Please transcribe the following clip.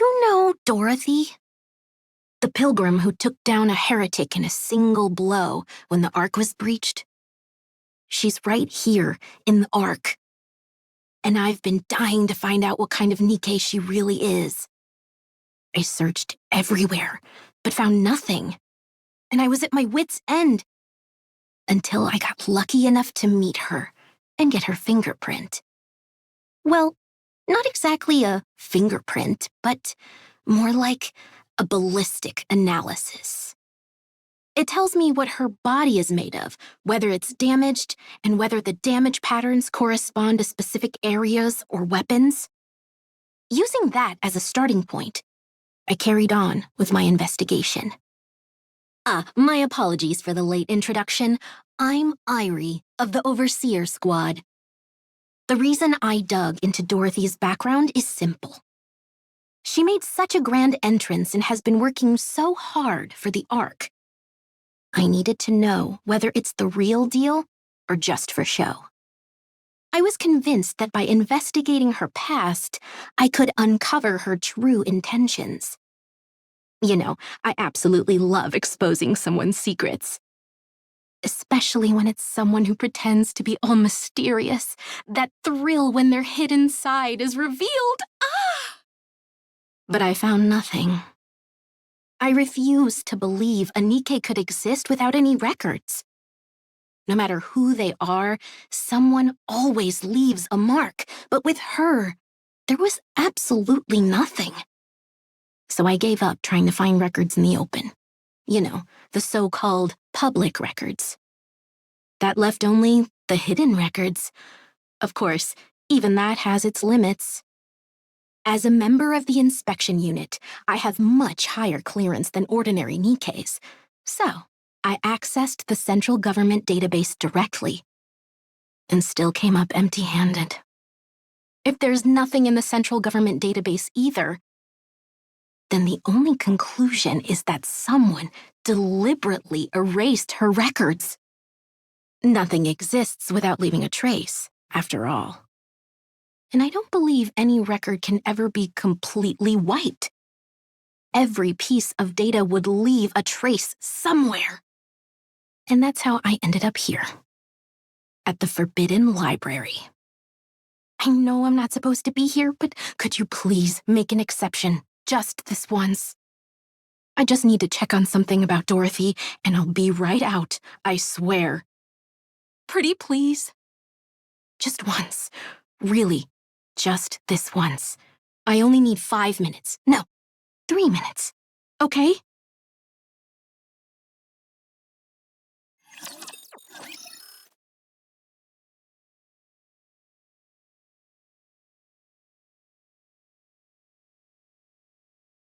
you know Dorothy? The pilgrim who took down a heretic in a single blow when the Ark was breached? She's right here in the Ark. And I've been dying to find out what kind of NIKKE she really is. I searched everywhere, but found nothing. And I was at my wit's end until I got lucky enough to meet her and get her fingerprint. Well, not exactly a fingerprint, but more like a ballistic analysis. It tells me what her body is made of, whether it's damaged, and whether the damage patterns correspond to specific areas or weapons. Using that as a starting point, I carried on with my investigation. My apologies for the late introduction. I'm Irie of the Overseer Squad. The reason I dug into Dorothy's background is simple. She made such a grand entrance and has been working so hard for the Ark. I needed to know whether it's the real deal or just for show. I was convinced that by investigating her past, I could uncover her true intentions. You know, I absolutely love exposing someone's secrets. Especially when it's someone who pretends to be all mysterious. That thrill when their hidden side is revealed. But I found nothing. I refuse to believe a NIKKE could exist without any records. No matter who they are, someone always leaves a mark. But with her, there was absolutely nothing. So I gave up trying to find records in the open. You know, the so-called public records. That left only the hidden records. Of course, even that has its limits. As a member of the inspection unit, I have much higher clearance than ordinary NIKKEs. So, I accessed the central government database directly, and still came up empty-handed. If there's nothing in the central government database either, then the only conclusion is that someone deliberately erased her records. Nothing exists without leaving a trace, after all. And I don't believe any record can ever be completely wiped. Every piece of data would leave a trace somewhere. And that's how I ended up here, at the Forbidden Library. I know I'm not supposed to be here, but could you please make an exception, just this once? I just need to check on something about Dorothy, and I'll be right out, I swear. Pretty please. Just once. Really, just this once. I only need 5 minutes. No, 3 minutes. Okay?